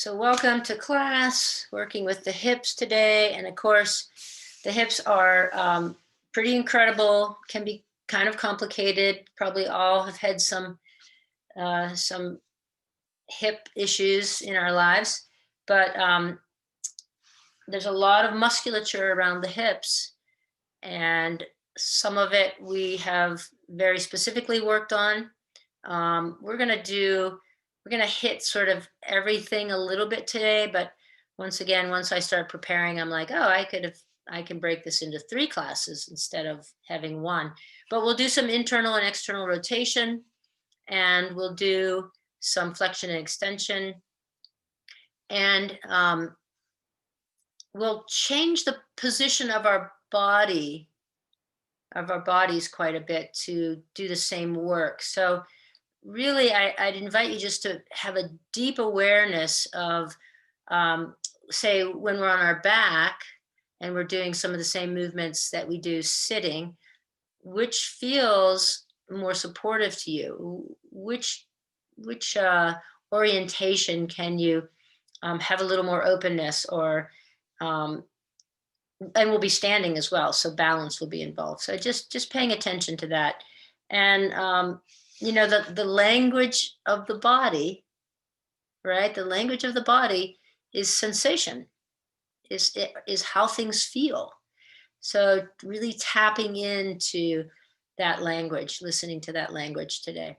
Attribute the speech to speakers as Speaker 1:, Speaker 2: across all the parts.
Speaker 1: So welcome to class, working with the hips today. And of course, the hips are pretty incredible, can be kind of complicated. Probably all have had some hip issues in our lives, but there's a lot of musculature around the hips, and some of it we have very specifically worked on. We're going to hit sort of everything a little bit today, but once I start preparing, I'm like, oh, I can break this into 3 classes instead of having 1. But we'll do some internal and external rotation, and we'll do some flexion and extension, and we'll change the position of our bodies quite a bit to do the same work. So really, I'd invite you just to have a deep awareness of, say, when we're on our back and we're doing some of the same movements that we do sitting, which feels more supportive to you? Which orientation can you have a little more openness, or and we'll be standing as well, so balance will be involved. So just paying attention to that. And the language of the body, right? The language of the body is sensation, is how things feel. So really tapping into that language, listening to that language today.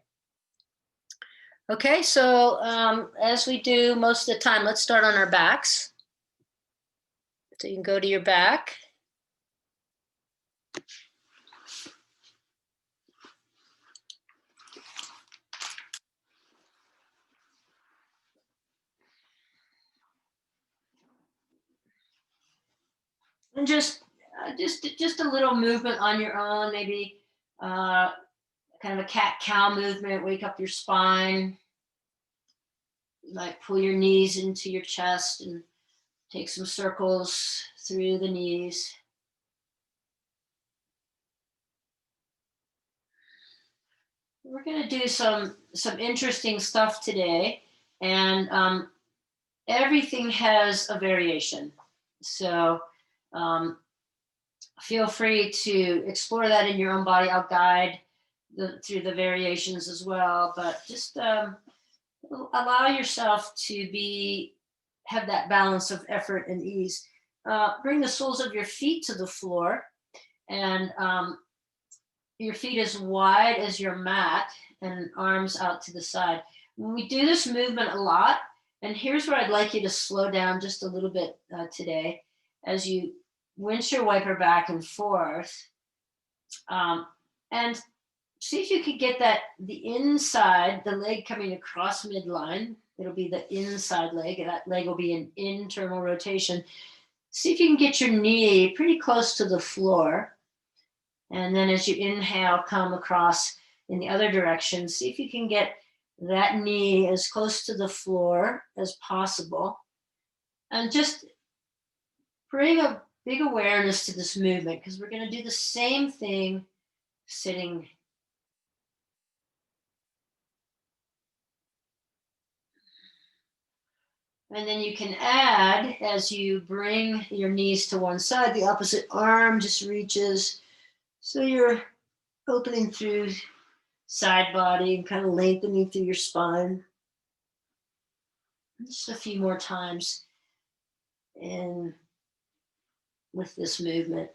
Speaker 1: Okay, so as we do most of the time, let's start on our backs. So you can go to your back. And just a little movement on your own, maybe kind of a cat-cow movement. Wake up your spine, like pull your knees into your chest and take some circles through the knees. We're going to do some interesting stuff today, and everything has a variation. So feel free to explore that in your own body. I'll guide through the variations as well, but just allow yourself to have that balance of effort and ease. Bring the soles of your feet to the floor, and your feet as wide as your mat and arms out to the side. We do this movement a lot, and here's where I'd like you to slow down just a little bit today as you windshield wiper back and forth, and see if you could get the inside, the leg coming across midline. It'll be the inside leg, and that leg will be an internal rotation. See if you can get your knee pretty close to the floor. And then as you inhale, come across in the other direction. See if you can get that knee as close to the floor as possible. And just bring a big awareness to this movement, because we're going to do the same thing sitting. And then you can add, as you bring your knees to one side, the opposite arm just reaches. So you're opening through side body and kind of lengthening through your spine. Just a few more times in with this movement.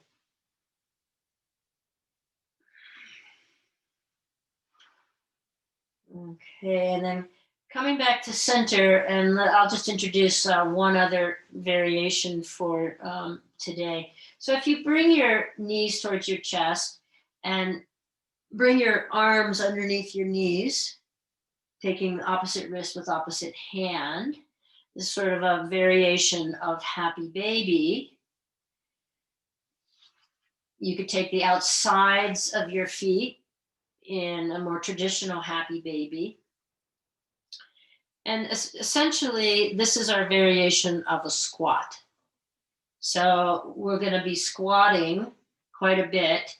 Speaker 1: Okay, and then coming back to center, and I'll just introduce one other variation for today. So if you bring your knees towards your chest and bring your arms underneath your knees, taking the opposite wrist with opposite hand, this is sort of a variation of happy baby. You could take the outsides of your feet in a more traditional happy baby. And essentially, this is our variation of a squat. So we're going to be squatting quite a bit.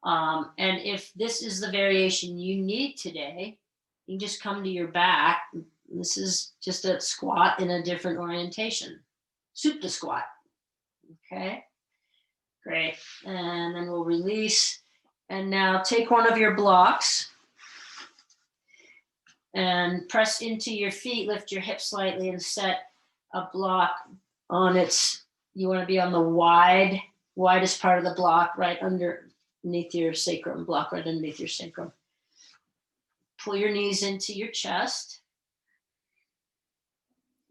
Speaker 1: And if this is the variation you need today, you can just come to your back, This is just a squat in a different orientation. Supta squat. Okay, great. And then we'll release. And now take one of your blocks and press into your feet, lift your hips slightly and set a block on its, you want to be on the widest part of the block, right underneath your sacrum, block right underneath your sacrum. Pull your knees into your chest.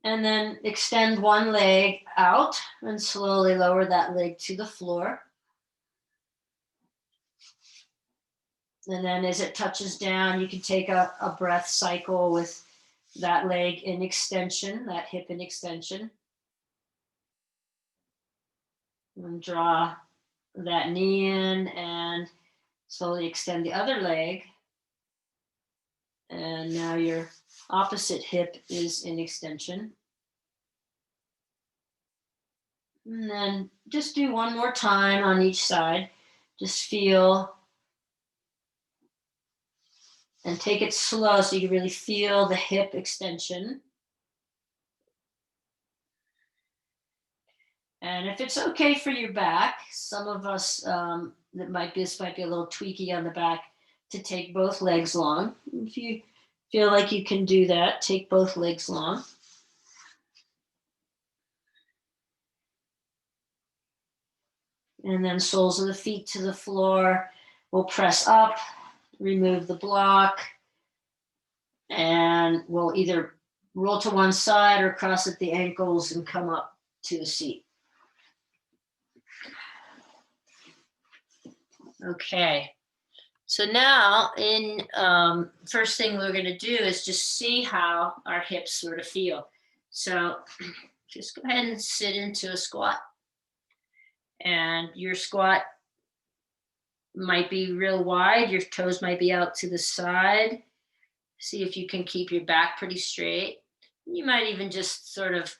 Speaker 1: And then extend one leg out and slowly lower that leg to the floor. And then as it touches down, you can take a breath cycle with that leg in extension, that hip in extension. And draw that knee in and slowly extend the other leg. And now your opposite hip is in extension. And then just do one more time on each side. Just feel and take it slow so you can really feel the hip extension. And if it's okay for your back, some of us, this might be a little tweaky on the back, to take both legs long. If you feel like you can do that, take both legs long. And then soles of the feet to the floor. We'll press up, remove the block, and we'll either roll to one side or cross at the ankles and come up to the seat. Okay, so now first thing we're going to do is just see how our hips sort of feel. So just go ahead and sit into a squat. And your squat might be real wide. Your toes might be out to the side. See if you can keep your back pretty straight. You might even just sort of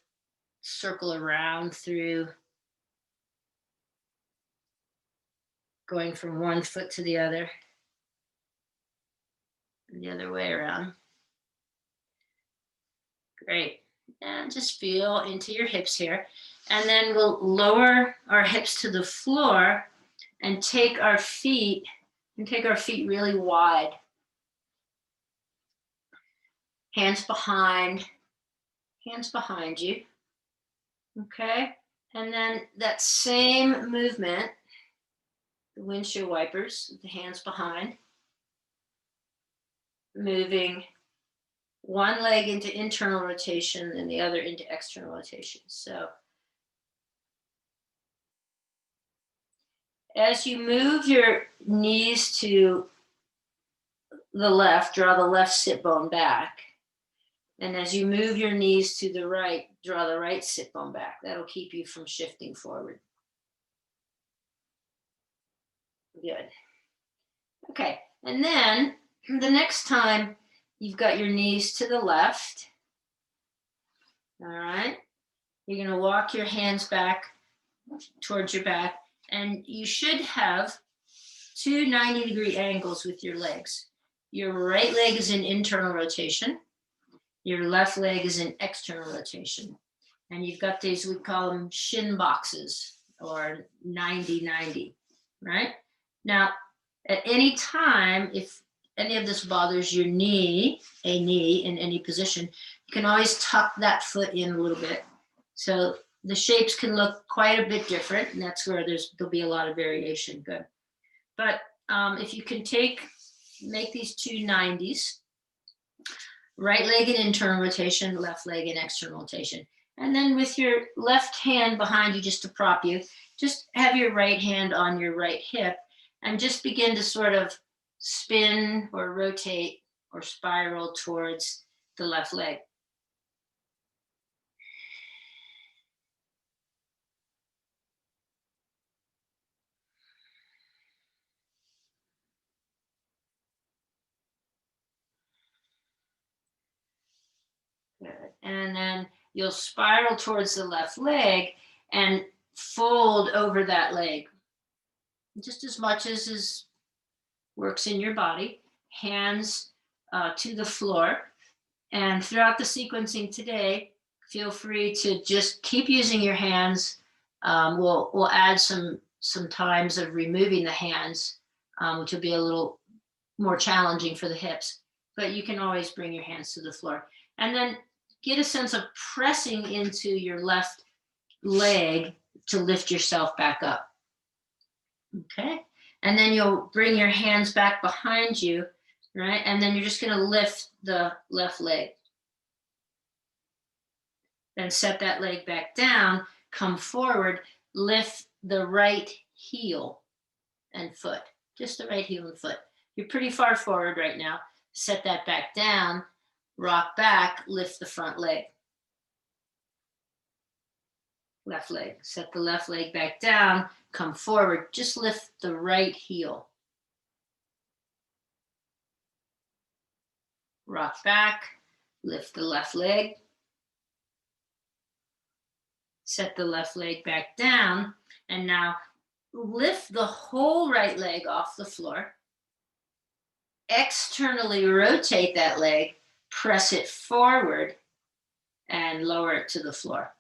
Speaker 1: circle around through, going from one foot to the other and the other way around. Great. And just feel into your hips here. And then we'll lower our hips to the floor and take our feet really wide. Hands behind you. Okay. And then that same movement, the windshield wipers, with the hands behind, moving one leg into internal rotation and the other into external rotation. So as you move your knees to the left, draw the left sit bone back. And as you move your knees to the right, draw the right sit bone back. That'll keep you from shifting forward. Good. Okay, and then the next time you've got your knees to the left, all right, you're going to walk your hands back towards your back, and you should have two 90-degree angles with your legs. Your right leg is in internal rotation. Your left leg is in external rotation. And you've got these, we call them shin boxes, or 90-90, right? Now, at any time, if any of this bothers your knee, a knee in any position, you can always tuck that foot in a little bit. So the shapes can look quite a bit different, and that's where there'll be a lot of variation. Good. But if you can make these two 90s, right leg in internal rotation, left leg in external rotation. And then with your left hand behind you, just to prop you, just have your right hand on your right hip and just begin to sort of spin or rotate or spiral towards the left leg. Good. And then you'll spiral towards the left leg and fold over that leg. Just as much as works in your body. Hands to the floor And throughout the sequencing today, feel free to just keep using your hands. We'll add some times of removing the hands, which will be a little more challenging for the hips, but you can always bring your hands to the floor. And then get a sense of pressing into your left leg to lift yourself back up. Okay, and then you'll bring your hands back behind you, right? And then you're just going to lift the left leg. Then set that leg back down, come forward, lift the right heel and foot, just the right heel and foot. You're pretty far forward right now. Set that back down, rock back, lift the front leg. Left leg, set the left leg back down, come forward, just lift the right heel. Rock back, lift the left leg. Set the left leg back down, and now lift the whole right leg off the floor. Externally rotate that leg, press it forward, and lower it to the floor.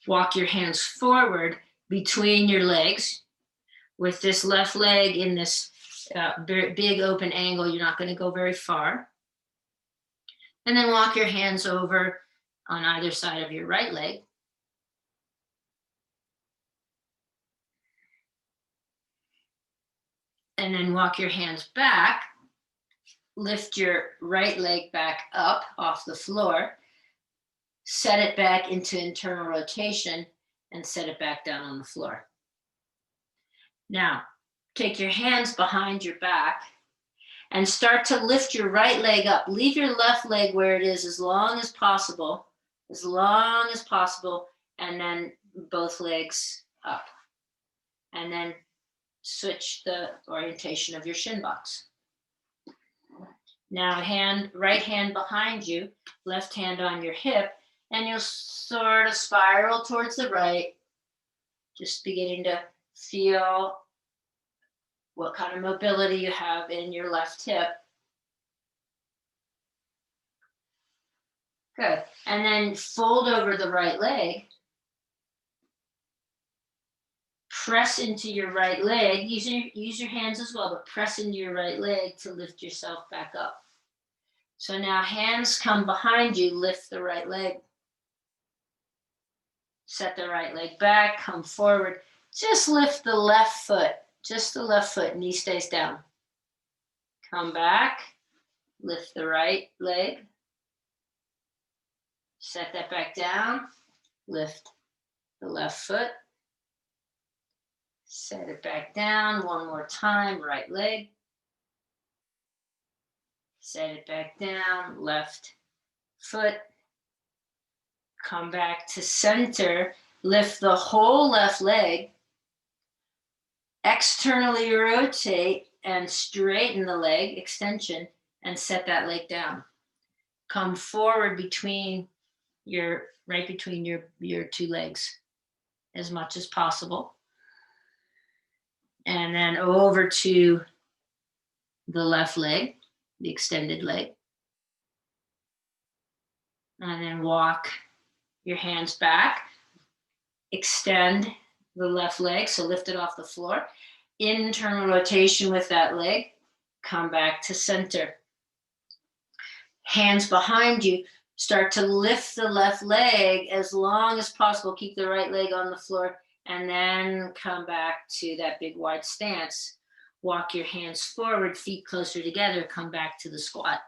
Speaker 1: Walk your hands forward between your legs. With this left leg in this big open angle, you're not going to go very far. And then walk your hands over on either side of your right leg. And then walk your hands back. Lift your right leg back up off the floor. Set it back into internal rotation and set it back down on the floor. Now, take your hands behind your back and start to lift your right leg up. Leave your left leg where it is as long as possible, and then both legs up. And then switch the orientation of your shin box. Now, right hand behind you, left hand on your hip, and you'll sort of spiral towards the right, just beginning to feel what kind of mobility you have in your left hip. Good. And then fold over the right leg. Press into your right leg. Use your hands as well, but press into your right leg to lift yourself back up. So now hands come behind you, lift the right leg. Set the right leg back, come forward. Just lift the left foot, just the left foot, knee stays down. Come back, lift the right leg. Set that back down, lift the left foot. Set it back down, one more time, right leg. Set it back down, left foot. Come back to center, lift the whole left leg. Externally rotate and straighten the leg, extension, and set that leg down. Come forward right between your two legs as much as possible. And then over to the left leg, the extended leg. And then walk your hands back, extend the left leg, so lift it off the floor. Internal rotation with that leg, come back to center. Hands behind you, start to lift the left leg as long as possible. Keep the right leg on the floor, and then come back to that big wide stance. Walk your hands forward, feet closer together, come back to the squat.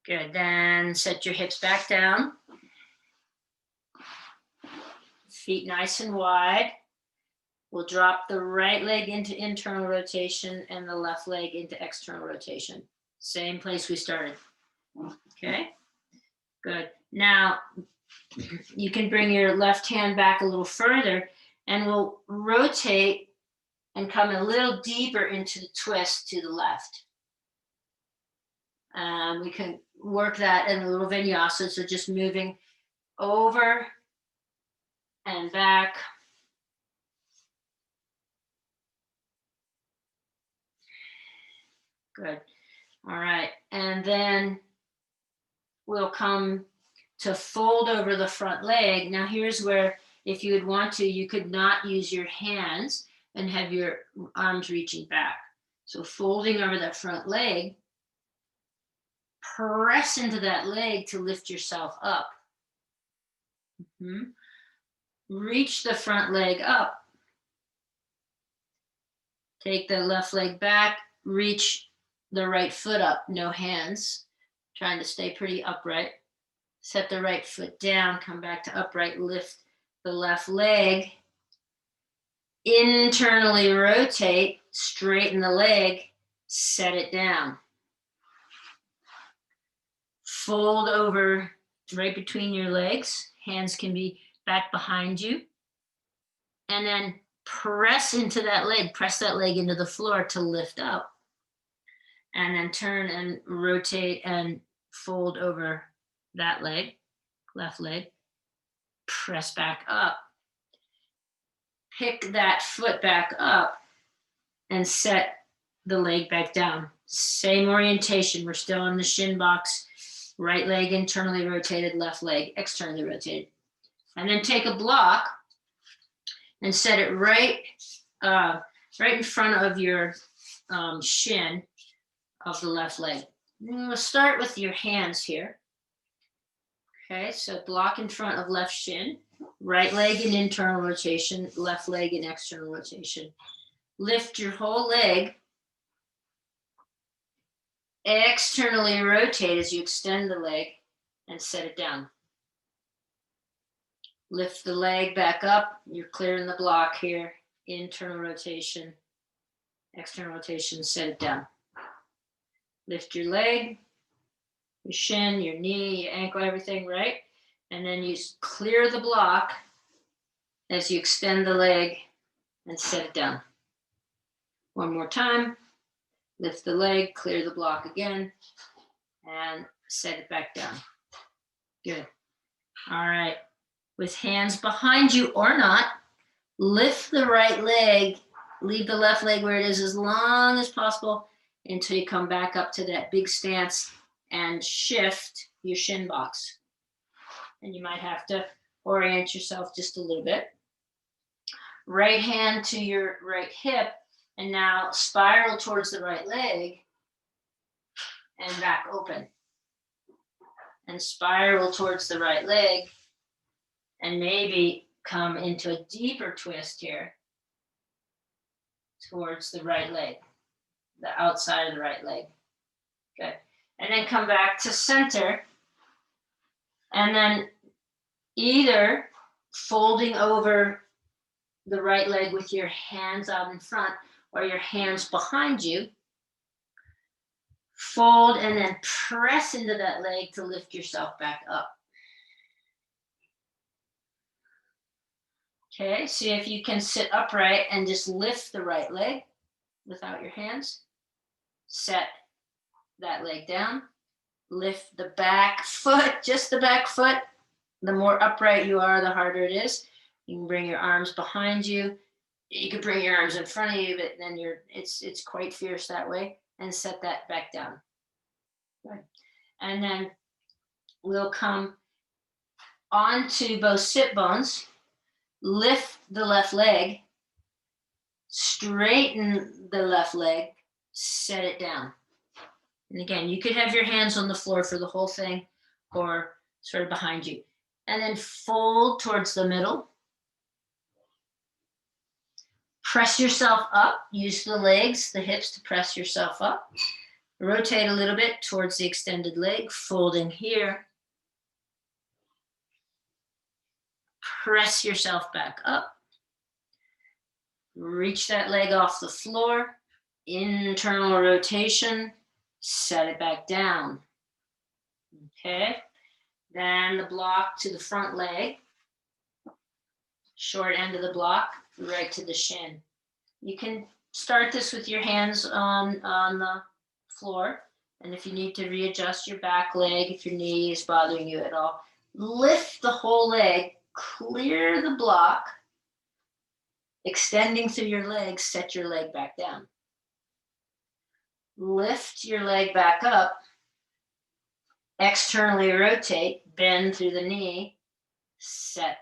Speaker 1: Good, then set your hips back down. Feet nice and wide. We'll drop the right leg into internal rotation and the left leg into external rotation. Same place we started. Okay, good. Now, you can bring your left hand back a little further and we'll rotate and come a little deeper into the twist to the left. We can work that in a little vinyasa, so just moving over and back. Good. All right. And then we'll come to fold over the front leg. Now here's where, if you would want to, you could not use your hands and have your arms reaching back. So folding over that front leg, press into that leg to lift yourself up. Reach the front leg up. Take the left leg back, reach the right foot up, no hands, trying to stay pretty upright. Set the right foot down, come back to upright, lift the left leg, internally rotate, straighten the leg, set it down. Fold over right between your legs, hands can be back behind you, and then press into that leg, press that leg into the floor to lift up, and then turn and rotate and fold over that leg, left leg, press back up. Pick that foot back up and set the leg back down. Same orientation, we're still in the shin box. Right leg internally rotated, left leg externally rotated. And then take a block and set it right in front of your shin of the left leg. And we'll start with your hands here. Okay, so block in front of left shin, right leg in internal rotation, left leg in external rotation. Lift your whole leg, externally rotate as you extend the leg and set it down. Lift the leg back up, you're clearing the block here, internal rotation, external rotation, set it down. Lift your leg, your shin, your knee, your ankle, everything, right? And then you clear the block as you extend the leg and set it down. One more time. Lift the leg, clear the block again, and set it back down. Good. All right. With hands behind you or not, lift the right leg, leave the left leg where it is as long as possible until you come back up to that big stance and shift your shin box. And you might have to orient yourself just a little bit. Right hand to your right hip, and now spiral towards the right leg and back open. And spiral towards the right leg and maybe come into a deeper twist here towards the right leg, the outside of the right leg. Good. And then come back to center, and then either folding over the right leg with your hands out in front or your hands behind you, fold and then press into that leg to lift yourself back up. Okay, see if you can sit upright and just lift the right leg without your hands. Set that leg down. Lift the back foot, just the back foot. The more upright you are, the harder it is. You can bring your arms behind you. You could bring your arms in front of you, but then it's quite fierce that way. And set that back down. Good. And then we'll come onto both sit bones. Lift the left leg, straighten the left leg, set it down. And again, you could have your hands on the floor for the whole thing or sort of behind you. And then fold towards the middle. Press yourself up, use the legs, the hips to press yourself up. Rotate a little bit towards the extended leg, folding here. Press yourself back up. Reach that leg off the floor. Internal rotation. Set it back down. Okay. Then the block to the front leg. Short end of the block, right to the shin. You can start this with your hands on the floor. And if you need to readjust your back leg, if your knee is bothering you at all, lift the whole leg. Clear the block, extending through your legs, set your leg back down. lift your leg back up, externally rotate, bend through the knee, set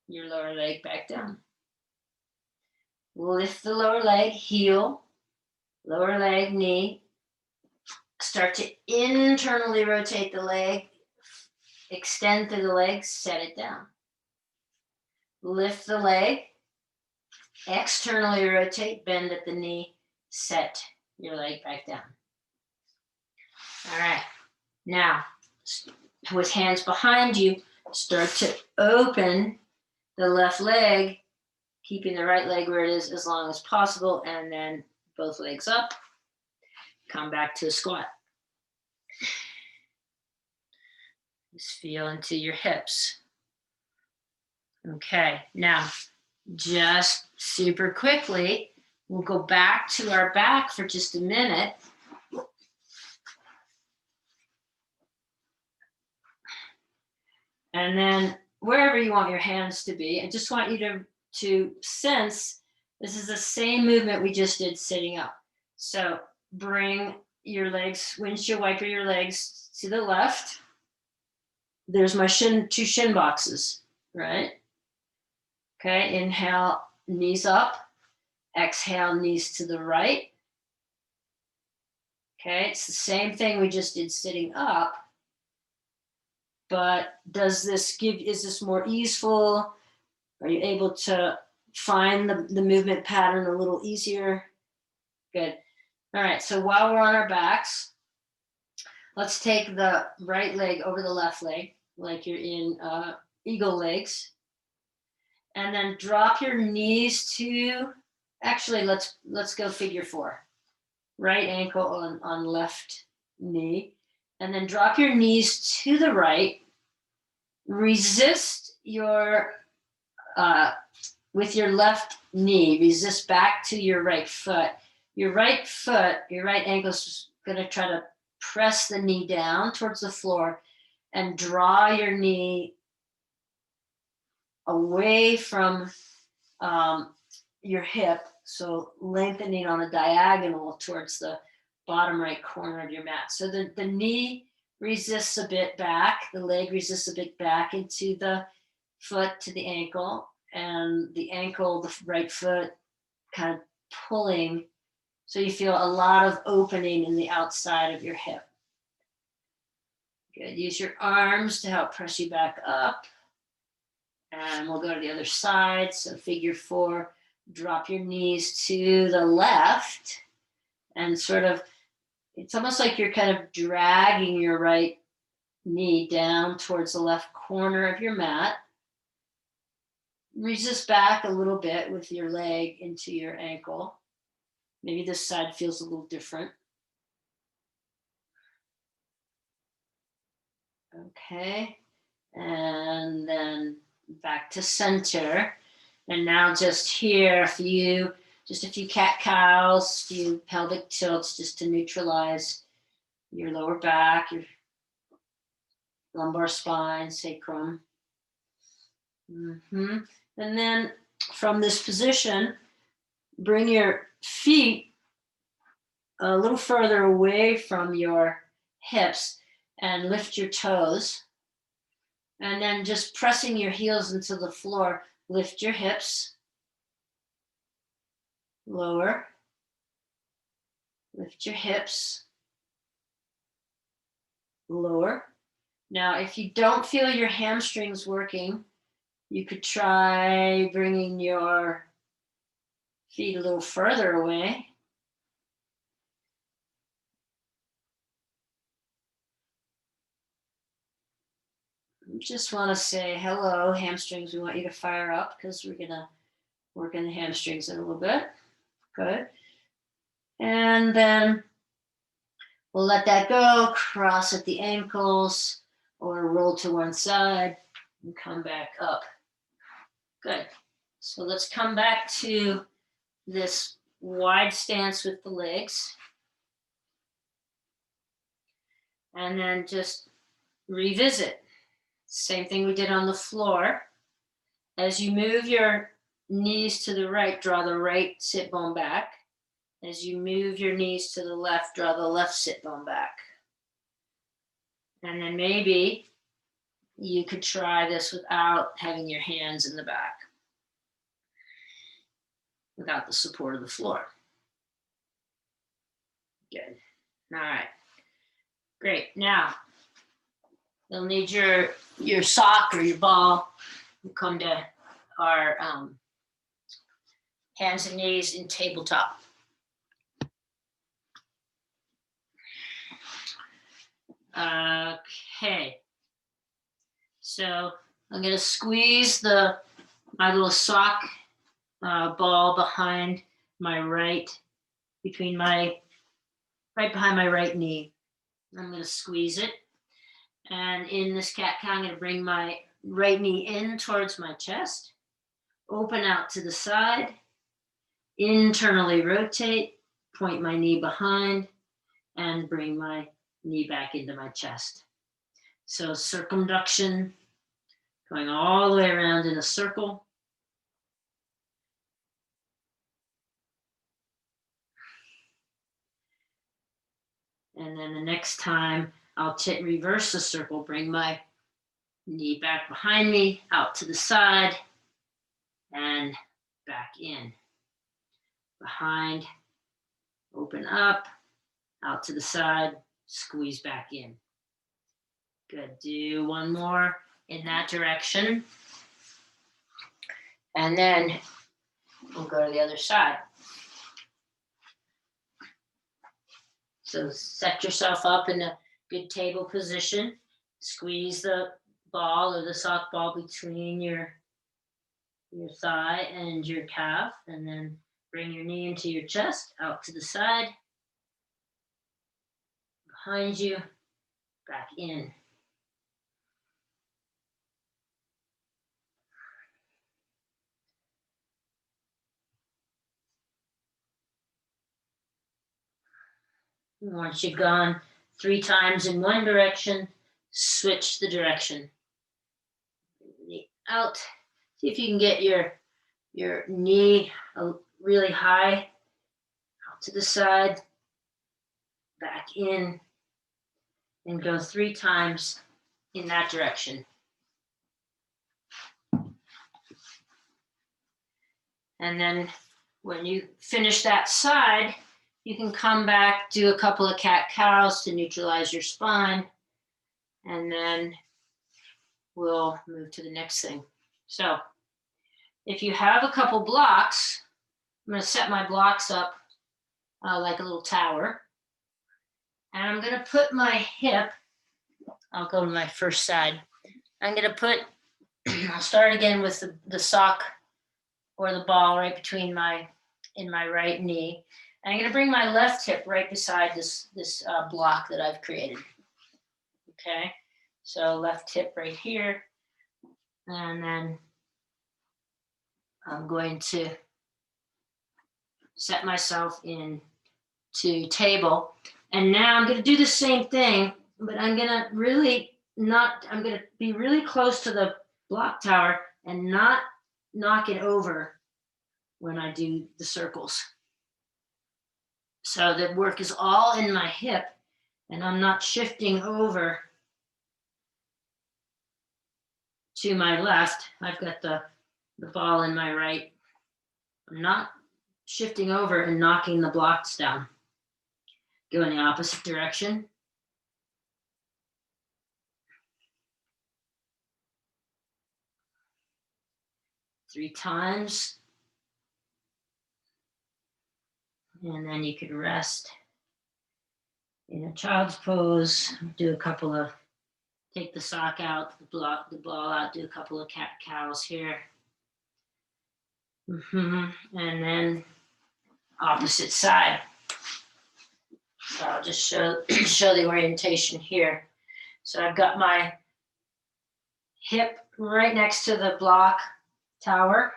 Speaker 1: your lower leg back down. Lift the lower leg, heel, lower leg, knee. Start to internally rotate the leg, extend through the leg, set it down. Lift the leg, externally rotate, bend at the knee, set your leg back down. All right, now with hands behind you, start to open the left leg, keeping the right leg where it is as long as possible, and then both legs up, come back to a squat. Just feel into your hips. Okay, now just super quickly, we'll go back to our back for just a minute. And then wherever you want your hands to be, I just want you to sense this is the same movement we just did sitting up. So bring your legs, windshield wiper your legs to the left. There's my two shin boxes, right? Okay, inhale, knees up. Exhale, knees to the right. Okay, it's the same thing we just did sitting up. But is this more easeful? Are you able to find the movement pattern a little easier? Good. All right, so while we're on our backs, let's take the right leg over the left leg, like you're in eagle legs. And then drop your knees to, actually, let's go figure 4. Right ankle on left knee. And then drop your knees to the right. Resist with your left knee, resist back to your right foot. Your right ankle's gonna try to press the knee down towards the floor and draw your knee away from your hip, so lengthening on a diagonal towards the bottom right corner of your mat. So the knee resists a bit back, the leg resists a bit back into the foot to the ankle, and the ankle, the right foot kind of pulling, so you feel a lot of opening in the outside of your hip. Good, use your arms to help press you back up. And we'll go to the other side. So figure 4, drop your knees to the left and sort of, it's almost like you're kind of dragging your right knee down towards the left corner of your mat. Resist back a little bit with your leg into your ankle. Maybe this side feels a little different. Okay, and then back to center. And now just here, just a few cat-cows, a few pelvic tilts just to neutralize your lower back, your lumbar spine, sacrum. And then from this position, bring your feet a little further away from your hips and lift your toes. And then just pressing your heels into the floor, lift your hips, lower, lift your hips, lower. Now, if you don't feel your hamstrings working, you could try bringing your feet a little further away. Just want to say hello, hamstrings. We want you to fire up because we're going to work on the hamstrings in a little bit. Good. And then we'll let that go, cross at the ankles or roll to one side and come back up. Good. So let's come back to this wide stance with the legs. And then just revisit. Same thing we did on the floor. As you move your knees to the right, draw the right sit bone back. As you move your knees to the left, draw the left sit bone back. And then maybe you could try this without having your hands in the back, without the support of the floor. Good. All right. Great. Now, you'll need your sock or your ball. We'll come to our hands and knees in tabletop. Okay. So I'm going to squeeze my little sock ball behind my right, right behind my right knee. I'm going to squeeze it. And in this cat cow, I'm going to bring my right knee in towards my chest, open out to the side, internally rotate, point my knee behind, and bring my knee back into my chest. So circumduction, going all the way around in a circle. And then the next time I'll reverse the circle, bring my knee back behind me, out to the side, and back in. Behind, open up, out to the side, squeeze back in. Good. Do one more in that direction. And then we'll go to the other side. So set yourself up in a good table position. Squeeze the ball or the sock ball between your thigh and your calf, and then bring your knee into your chest, out to the side, behind you, back in. Once you've gone 3 times in one direction, switch the direction. Knee out. See if you can get your knee really high, out to the side, back in, and go 3 times in that direction. And then when you finish that side, you can come back, do a couple of cat-cows to neutralize your spine, and then we'll move to the next thing. So if you have a couple blocks, I'm going to set my blocks up like a little tower. And I'm going to put my hip, I'll go to my first side. I'm going to put, I'll start again with the sock or the ball right between in my right knee. And I'm going to bring my left hip right beside this block that I've created. Okay, so left hip right here. And then I'm going to set myself in to table. And now I'm going to do the same thing, but I'm going to be really close to the block tower and not knock it over when I do the circles. So the work is all in my hip and I'm not shifting over to my left. I've got the ball in my right. I'm not shifting over and knocking the blocks down. Go in the opposite direction. Three times. And then you can rest in a child's pose. Do a couple of, take the sock out, the ball out, do a couple of cat-cows here. And then opposite side. So I'll just show the orientation here. So I've got my hip right next to the block tower.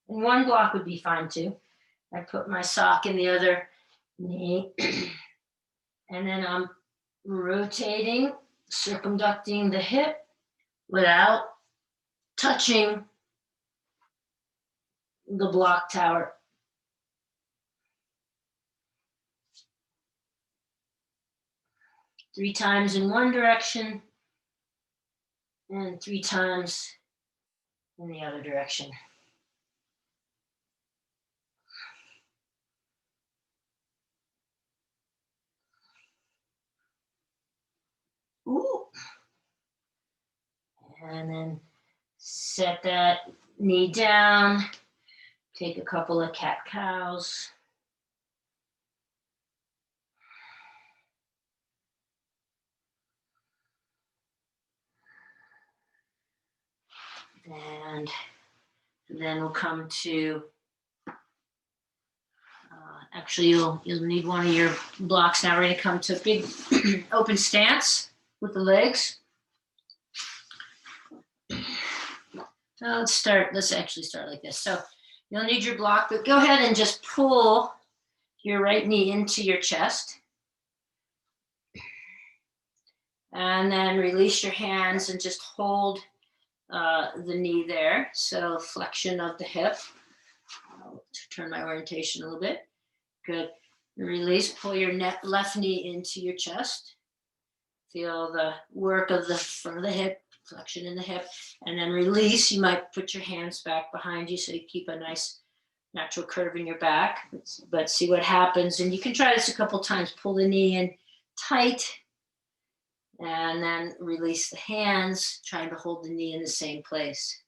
Speaker 1: And one block would be fine too. I put my sock in the other knee. And then I'm rotating, circumducting the hip without touching the block tower. 3 times in one direction and 3 times in the other direction. Ooh. And then set that knee down. Take a couple of cat-cows. And then we'll come to, actually you'll need one of your blocks now. We're going to come to a big open stance with the legs. Let's actually start like this. So you'll need your block, but go ahead and just pull your right knee into your chest. And then release your hands and just hold the knee there. So flexion of the hip. I'll turn my orientation a little bit. Good. Release, pull your left knee into your chest. Feel the work of the front of the hip, flexion in the hip, and then release. You might put your hands back behind you so you keep a nice natural curve in your back, but see what happens. And you can try this a couple times. Pull the knee in tight, and then release the hands, trying to hold the knee in the same place.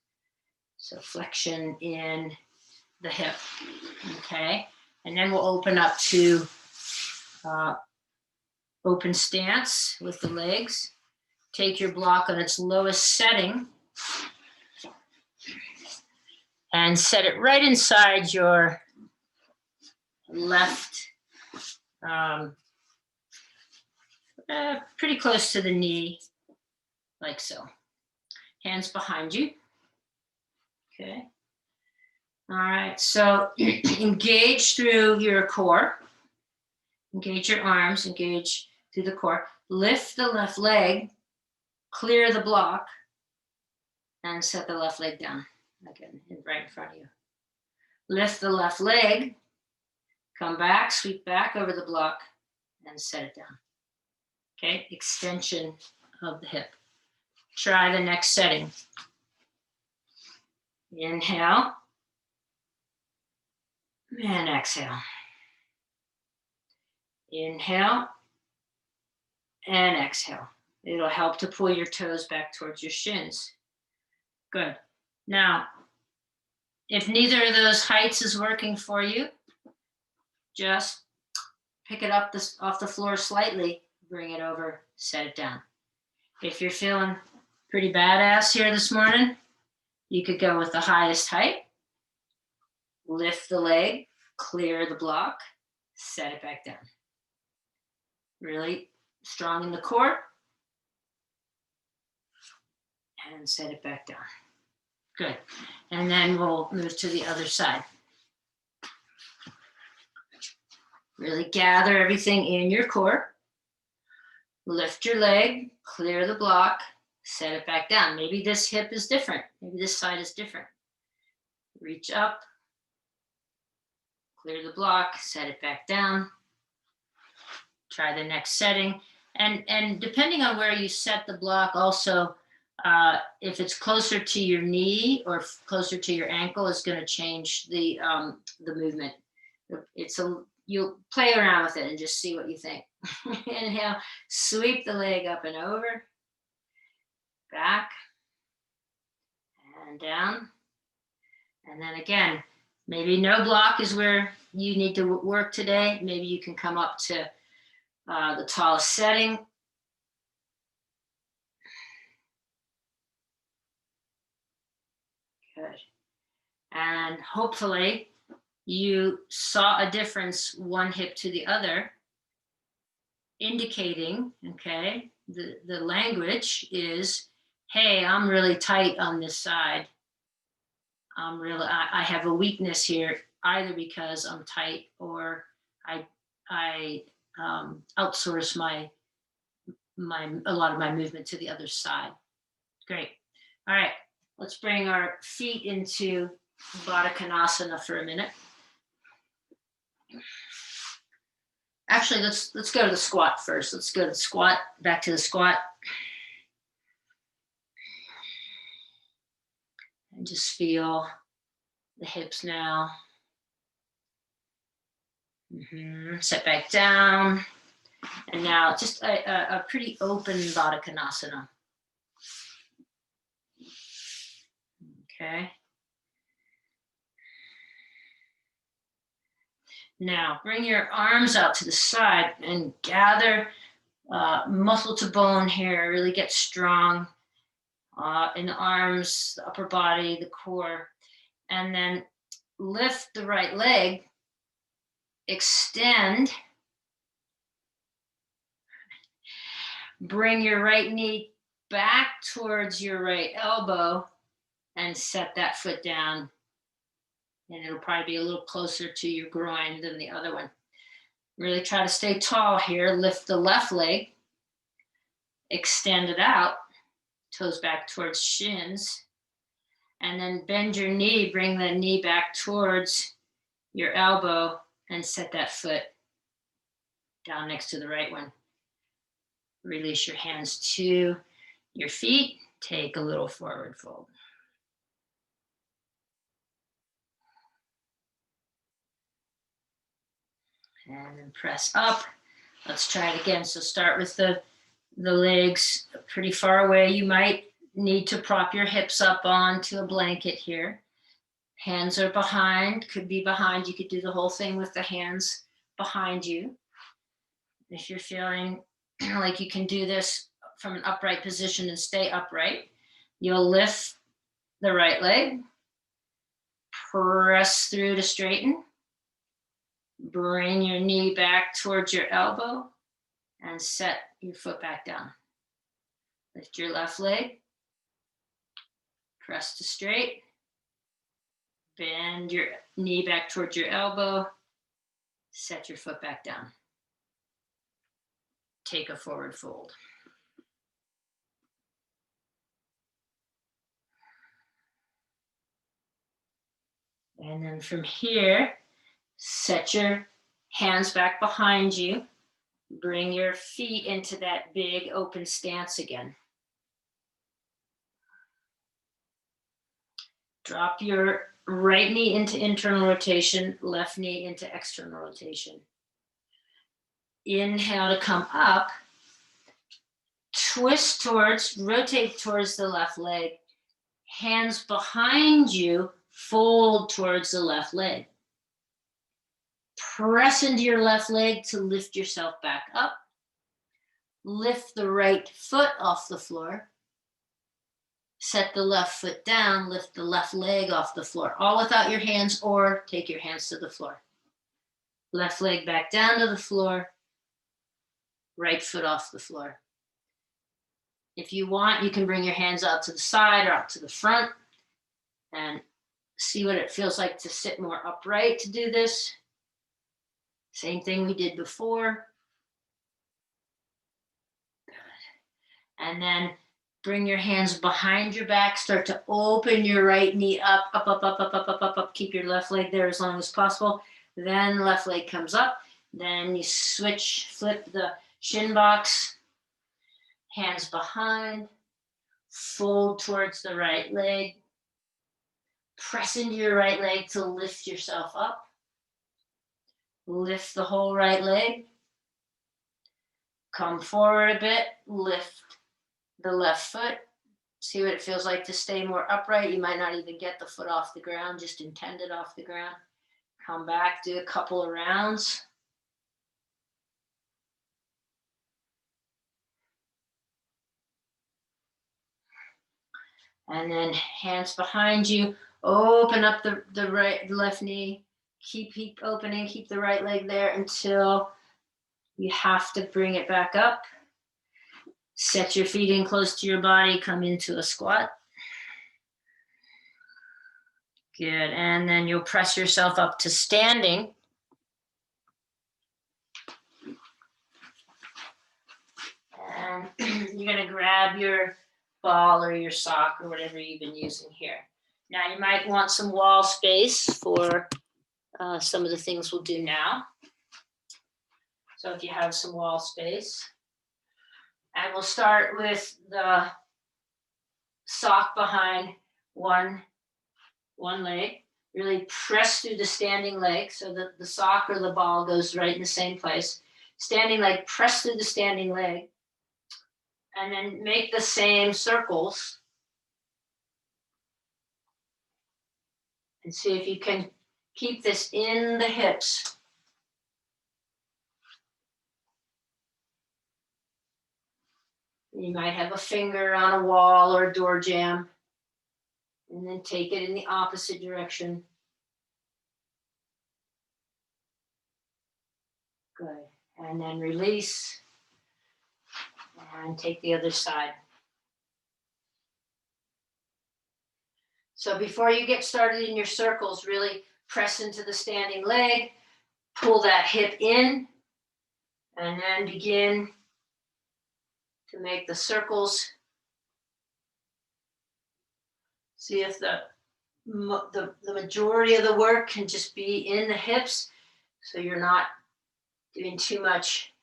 Speaker 1: So flexion in the hip, okay? And then we'll open up to open stance with the legs. Take your block on its lowest setting and set it right inside your left, pretty close to the knee, like so. Hands behind you. Okay. All right, so engage through your core. Engage your arms, engage through the core. Lift the left leg, clear the block, and set the left leg down, again, right in front of you. Lift the left leg, come back, sweep back over the block, and set it down. Okay, extension of the hip. Try the next setting. Inhale, and exhale. Inhale, and exhale. It'll help to pull your toes back towards your shins. Good. Now, if neither of those heights is working for you, just pick it up off the floor slightly, bring it over, set it down. If you're feeling pretty badass here this morning, you could go with the highest height, lift the leg, clear the block, set it back down. Really strong in the core, and set it back down. Good. And then we'll move to the other side. Really gather everything in your core. Lift your leg, clear the block, set it back down. Maybe this hip is different. Maybe this side is different. Reach up, clear the block, set it back down. Try the next setting. And depending on where you set the block also, if it's closer to your knee or closer to your ankle, it's going to change the movement. You'll play around with it and just see what you think. Inhale, sweep the leg up and over, back, and down. And then again, maybe no block is where you need to work today. Maybe you can come up to the tallest setting. Good. And hopefully you saw a difference one hip to the other, indicating, okay, the language is, hey, I'm really tight on this side. I have a weakness here, either because I'm tight or I outsource a lot of my movement to the other side. Great. All right, let's bring our feet into Baddha Konasana for a minute. Actually, let's go to the squat first. Let's go to the squat, back to the squat. And just feel the hips now. Set back down. And now just a pretty open Baddha Konasana. Okay. Now bring your arms out to the side and gather muscle to bone here. Really get strong in the arms, the upper body, the core. And then lift the right leg, extend. Bring your right knee back towards your right elbow and set that foot down. And it'll probably be a little closer to your groin than the other one. Really try to stay tall here. Lift the left leg, extend it out, toes back towards shins, and then bend your knee, bring the knee back towards your elbow and set that foot down next to the right one. Release your hands to your feet. Take a little forward fold. And then press up. Let's try it again. So start with the legs pretty far away. You might need to prop your hips up onto a blanket here. Hands are behind, could be behind. You could do the whole thing with the hands behind you. If you're feeling like you can do this from an upright position and stay upright, you'll lift the right leg, press through to straighten, bring your knee back towards your elbow and set your foot back down. Lift your left leg, press to straight, bend your knee back towards your elbow, set your foot back down. Take a forward fold. And then from here, set your hands back behind you. Bring your feet into that big open stance again. Drop your right knee into internal rotation, left knee into external rotation. Inhale to come up. Twist towards, rotate towards the left leg. Hands behind you, fold towards the left leg. Press into your left leg to lift yourself back up. Lift the right foot off the floor. Set the left foot down, lift the left leg off the floor, all without your hands, or take your hands to the floor. Left leg back down to the floor, right foot off the floor. If you want, you can bring your hands out to the side or out to the front and see what it feels like to sit more upright to do this. Same thing we did before. Good. And then bring your hands behind your back. Start to open your right knee up, up, up, up, up, up, up, up, up. Keep your left leg there as long as possible. Then left leg comes up. Then you switch, flip the shin box. Hands behind. Fold towards the right leg. Press into your right leg to lift yourself up. Lift the whole right leg. Come forward a bit. Lift the left foot. See what it feels like to stay more upright. You might not even get the foot off the ground, just intend it off the ground. Come back, do a couple of rounds. And then hands behind you. Open up the left knee. Keep opening, keep the right leg there until you have to bring it back up. Set your feet in close to your body, come into a squat. Good, and then you'll press yourself up to standing. And you're gonna grab your ball or your sock or whatever you've been using here. Now you might want some wall space for some of the things we'll do now. So if you have some wall space. And we'll start with the sock behind one leg. Really press through the standing leg so that the sock or the ball goes right in the same place. Standing leg, press through the standing leg. And then make the same circles. And see if you can keep this in the hips. You might have a finger on a wall or a door jamb, and then take it in the opposite direction. Good. And then release, and take the other side. So before you get started in your circles, really press into the standing leg, pull that hip in, and then begin to make the circles. See if the majority of the work can just be in the hips, so you're not doing too much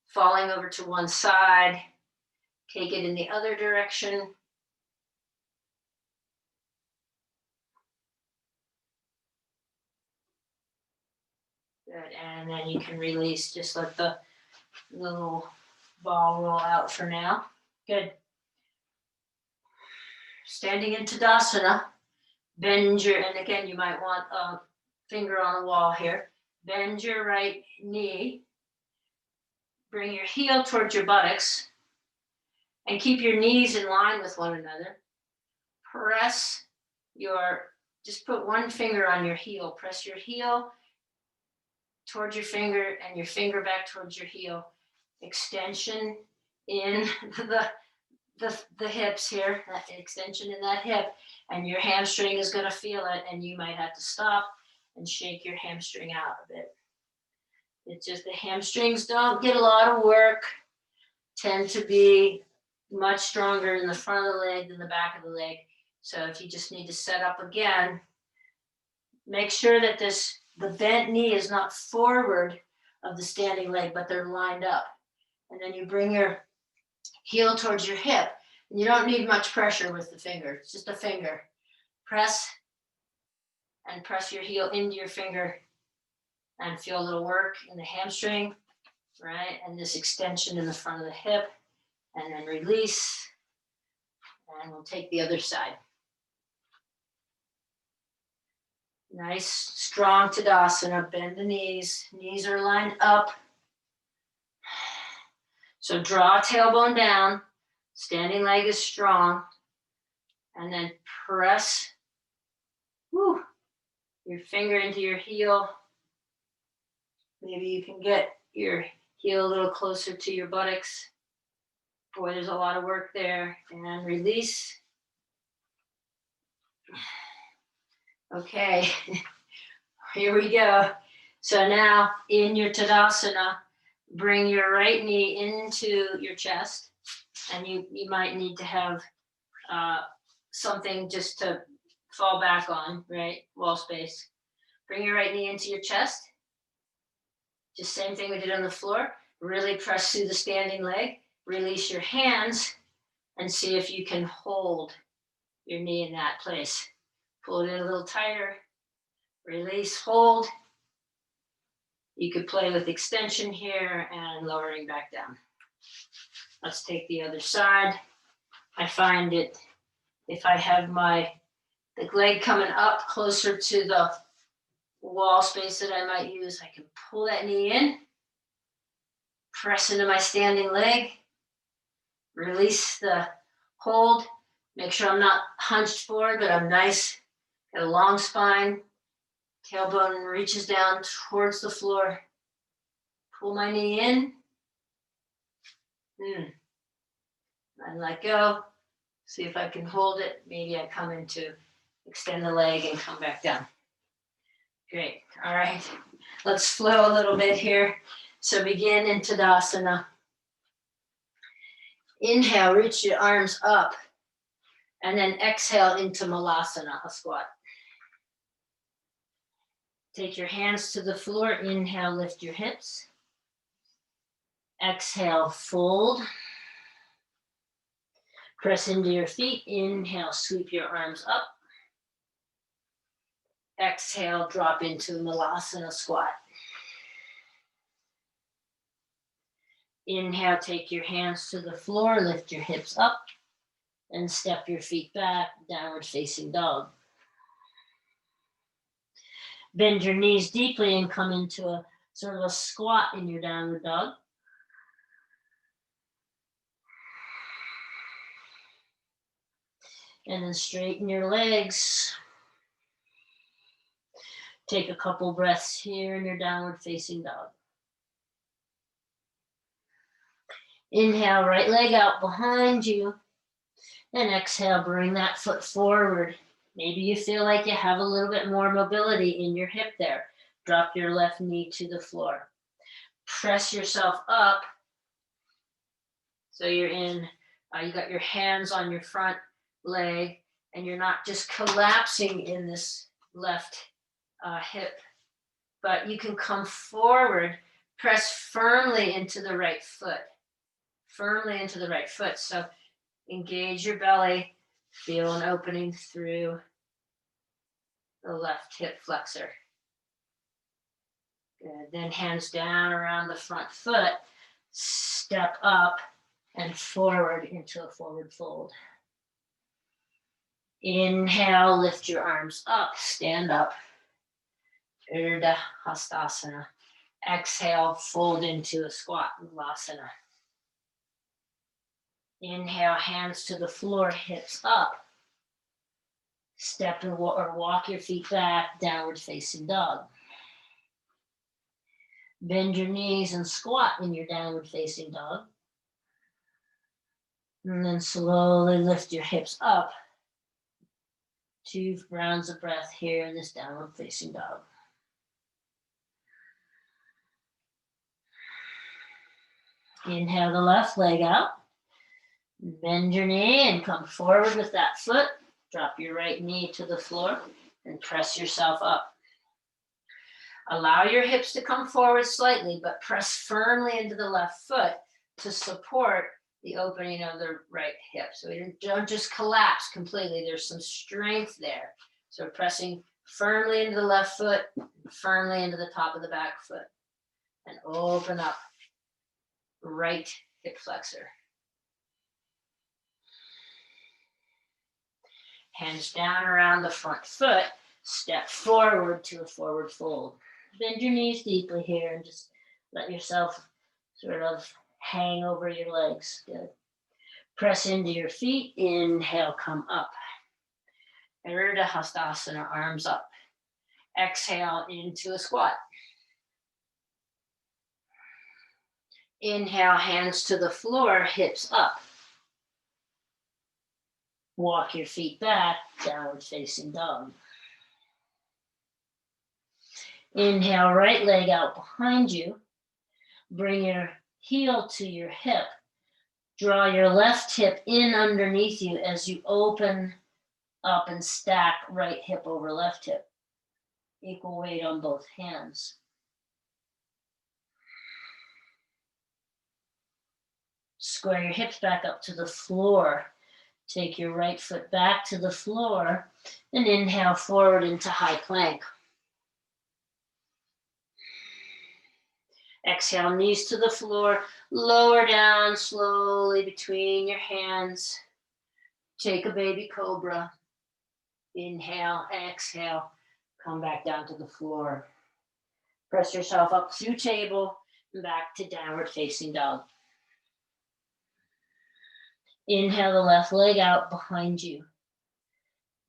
Speaker 1: falling over to one side. Take it in the other direction. Good, and then you can release, just let the little ball roll out for now. Good. Standing in Tadasana, bend your, and again, you might want a finger on the wall here. Bend your right knee. Bring your heel towards your buttocks and keep your knees in line with one another. Press your, just put one finger on your heel. Press your heel towards your finger and your finger back towards your heel. Extension in the hips here, that extension in that hip, and your hamstring is going to feel it, and you might have to stop and shake your hamstring out a bit. It's just the hamstrings don't get a lot of work, tend to be much stronger in the front of the leg than the back of the leg. So if you just need to set up again, make sure that the bent knee is not forward of the standing leg, but they're lined up. And then you bring your heel towards your hip. And you don't need much pressure with the finger. It's just a finger. Press and press your heel into your finger and feel a little work in the hamstring, right? And this extension in the front of the hip, and then release. And we'll take the other side. Nice, strong Tadasana. Bend the knees. Knees are lined up. So draw tailbone down. Standing leg is strong. And then press your finger into your heel. Maybe you can get your heel a little closer to your buttocks. Boy, there's a lot of work there. And release. Okay, here we go. So now in your Tadasana, bring your right knee into your chest. And you might need to have something just to fall back on, right? Wall space. Bring your right knee into your chest. Just same thing we did on the floor. Really press through the standing leg. Release your hands and see if you can hold your knee in that place. Pull it in a little tighter. Release, hold. You could play with extension here and lowering back down. Let's take the other side. I find it, if I have the leg coming up closer to the wall space that I might use, I can pull that knee in, press into my standing leg, release the hold, make sure I'm not hunched forward, but I'm nice, got a long spine, tailbone reaches down towards the floor, pull my knee in, and let go. See if I can hold it. Maybe I come into extend the leg and come back down. Great. All right. Let's flow a little bit here. So begin in Tadasana. Inhale, reach your arms up. And then exhale into Malasana, a squat. Take your hands to the floor. Inhale, lift your hips. Exhale, fold. Press into your feet. Inhale, sweep your arms up. Exhale, drop into Malasana squat. Inhale, take your hands to the floor, lift your hips up, and step your feet back, downward facing dog. Bend your knees deeply and come into a sort of a squat in your downward dog. And then straighten your legs. Take a couple breaths here in your downward facing dog. Inhale, right leg out behind you. And exhale, bring that foot forward. Maybe you feel like you have a little bit more mobility in your hip there. Drop your left knee to the floor. Press yourself up. So you're in, you got your hands on your front leg, and you're not just collapsing in this left hip, but you can come forward, press firmly into the right foot. Firmly into the right foot. So engage your belly, feel an opening through the left hip flexor. Good. Then hands down around the front foot, step up and forward into a forward fold. Inhale, lift your arms up, stand up. Urdhva Hastasana. Exhale, fold into a squat, Malasana. Inhale, hands to the floor, hips up. Step or walk your feet back, downward facing dog. Bend your knees and squat in your downward facing dog. And then slowly lift your hips up. 2 rounds of breath here in this downward facing dog. Inhale the left leg out. Bend your knee and come forward with that foot. Drop your right knee to the floor and press yourself up. Allow your hips to come forward slightly, but press firmly into the left foot to support the opening of the right hip. So you don't just collapse completely. There's some strength there. So pressing firmly into the left foot, firmly into the top of the back foot, and open up right hip flexor. Hands down around the front foot, step forward to a forward fold. Bend your knees deeply here and just let yourself sort of hang over your legs. Good. Press into your feet. Inhale, come up. Urdhva Hastasana, arms up. Exhale into a squat. Inhale, hands to the floor, hips up. Walk your feet back, downward facing dog. Inhale, right leg out behind you. Bring your heel to your hip. Draw your left hip in underneath you as you open up and stack right hip over left hip. Equal weight on both hands. Square your hips back up to the floor. Take your right foot back to the floor and inhale forward into high plank. Exhale, knees to the floor, lower down slowly between your hands. Take a baby cobra. Inhale, exhale, come back down to the floor. Press yourself up through table and back to downward facing dog. Inhale the left leg out behind you.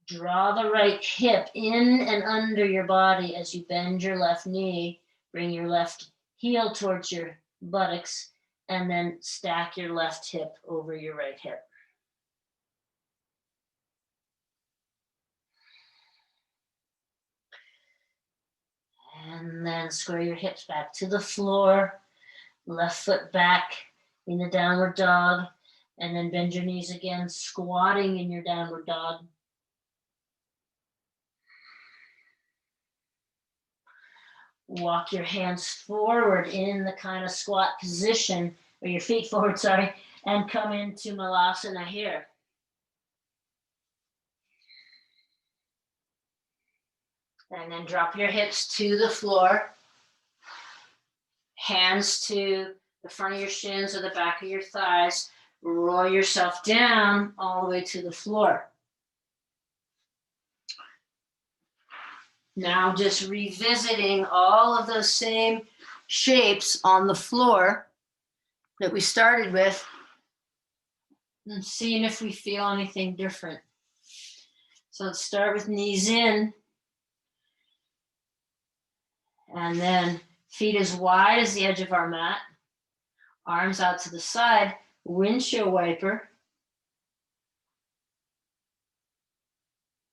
Speaker 1: Draw the right hip in and under your body as you bend your left knee. Bring your left heel towards your buttocks and then stack your left hip over your right hip. And then square your hips back to the floor. Left foot back in the downward dog. And then bend your knees again, squatting in your downward dog. walk your hands forward in the kind of squat position, or your feet forward, sorry, and come into Malasana here. And then drop your hips to the floor, hands to the front of your shins or the back of your thighs. Roll yourself down all the way to the floor. Now just revisiting all of those same shapes on the floor that we started with and seeing if we feel anything different. So let's start with knees in, and then feet as wide as the edge of our mat, arms out to the side, windshield wiper.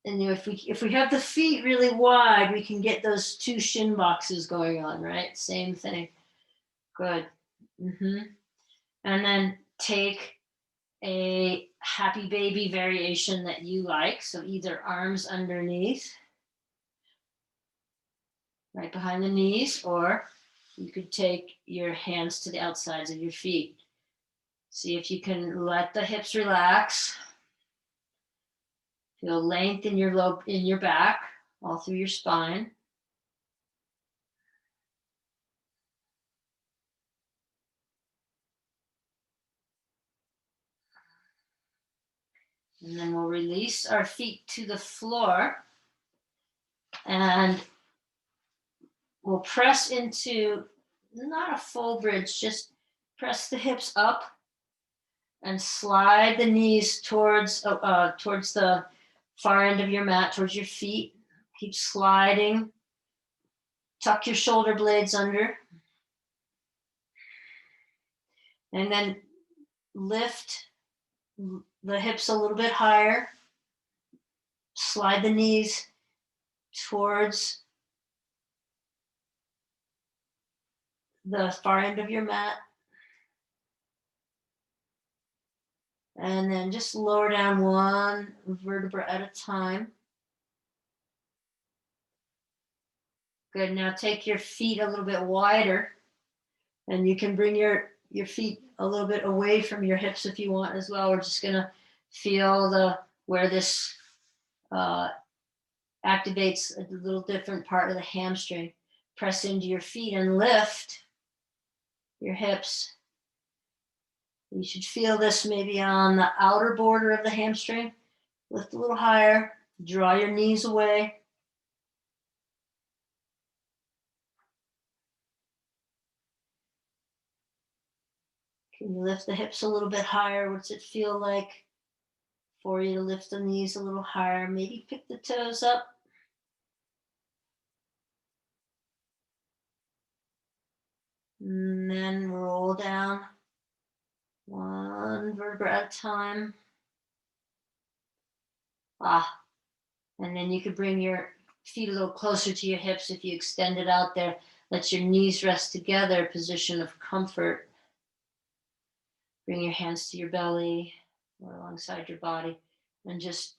Speaker 1: And if we have the feet really wide, we can get those two shin boxes going on, right? Same thing. Good. And then take a happy baby variation that you like. So either arms underneath, right behind the knees, or you could take your hands to the outsides of your feet. See if you can let the hips relax. Feel length in your back, all through your spine. And then we'll release our feet to the floor, and we'll press into, not a full bridge, just press the hips up and slide the knees towards the far end of your mat, towards your feet. Keep sliding. Tuck your shoulder blades under. And then lift the hips a little bit higher. Slide the knees towards the far end of your mat. And then just lower down one vertebra at a time. Good. Now take your feet a little bit wider, and you can bring your feet a little bit away from your hips if you want as well. We're just going to feel where this activates a little different part of the hamstring. Press into your feet and lift your hips. You should feel this maybe on the outer border of the hamstring. Lift a little higher. Draw your knees away. Can you lift the hips a little bit higher? What's it feel like for you to lift the knees a little higher? Maybe pick the toes up. And then roll down one vertebra at a time. And then you could bring your feet a little closer to your hips if you extend it out there. Let your knees rest together, position of comfort. Bring your hands to your belly or alongside your body, and just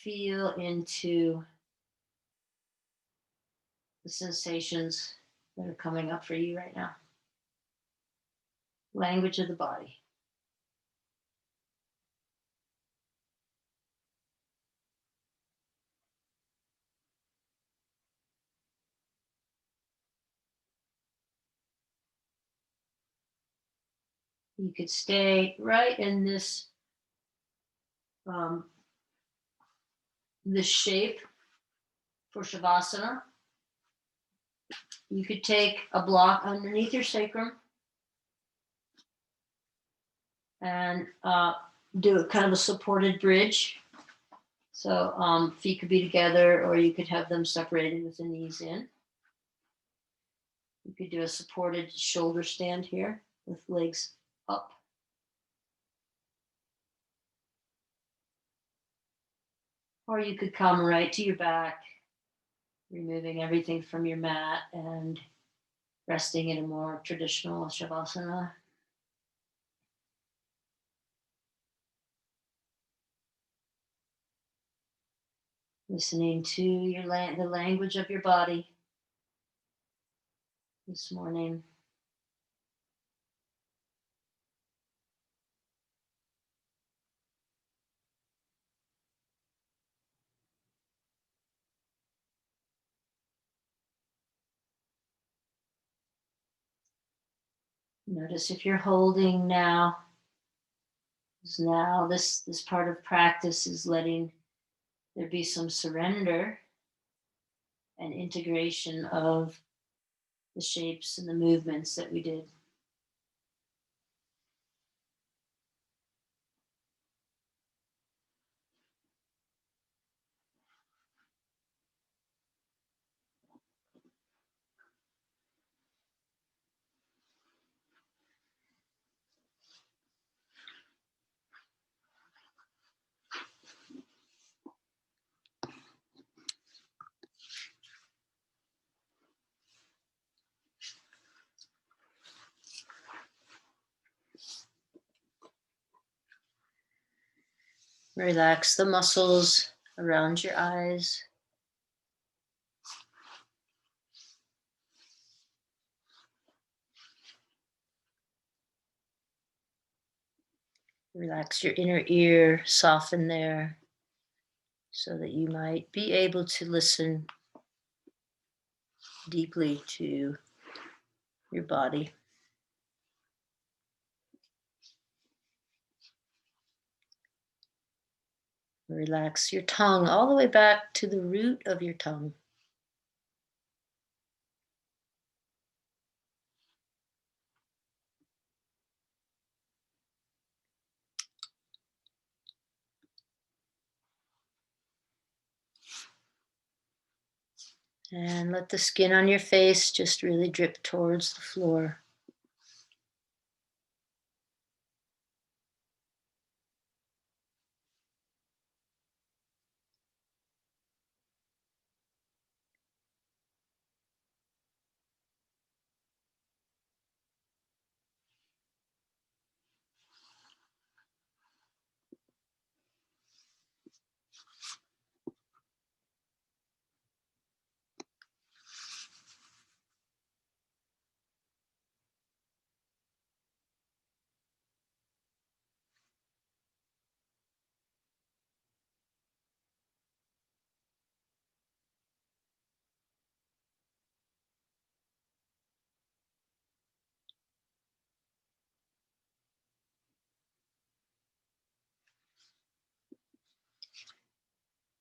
Speaker 1: feel into the sensations that are coming up for you right now. Language of the body. You could stay right in this shape for Shavasana. You could take a block underneath your sacrum and do a kind of a supported bridge. So feet could be together, or you could have them separated with the knees in. You could do a supported shoulder stand here with legs up. Or you could come right to your back, removing everything from your mat and resting in a more traditional Shavasana. Listening to the language of your body. this morning. Notice if you're holding now. Now this part of practice is letting there be some surrender and integration of the shapes and the movements that we did. Relax the muscles around your eyes. Relax your inner ear, soften there so that you might be able to listen deeply to your body. Relax your tongue all the way back to the root of your tongue. And let the skin on your face just really drip towards the floor.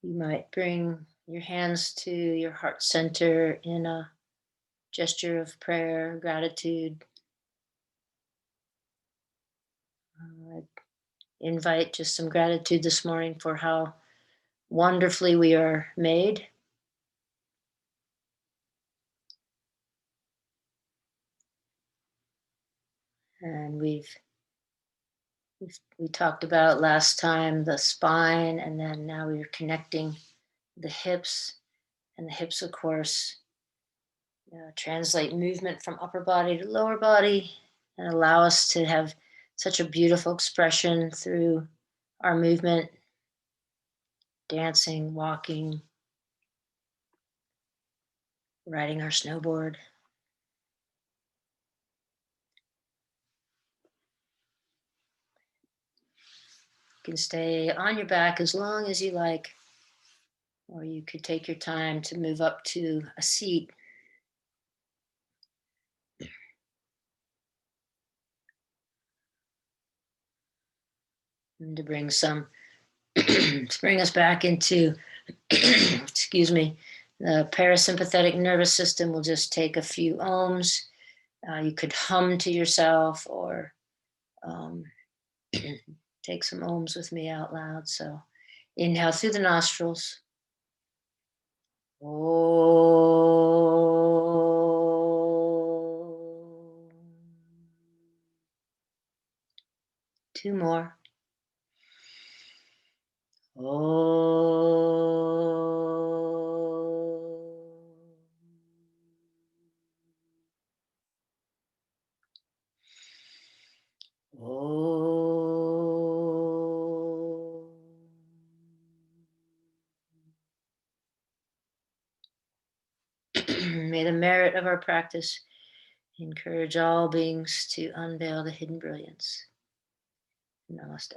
Speaker 1: You might bring your hands to your heart center in a gesture of prayer, gratitude. I invite just some gratitude this morning for how wonderfully we are made. And we talked about last time the spine, and then now we're connecting the hips, and the hips, of course, translate movement from upper body to lower body and allow us to have such a beautiful expression through our movement, dancing, walking, riding our snowboard. You can stay on your back as long as you like, or you could take your time to move up to a seat. And to bring some, to bring us back into, excuse me, the parasympathetic nervous system. Will just take a few ohms. You could hum to yourself or take some ohms with me out loud. So inhale through the nostrils. Oh. Two more. Oh. Oh. May the merit of our practice Encourage all beings to unveil the hidden brilliance. Namaste.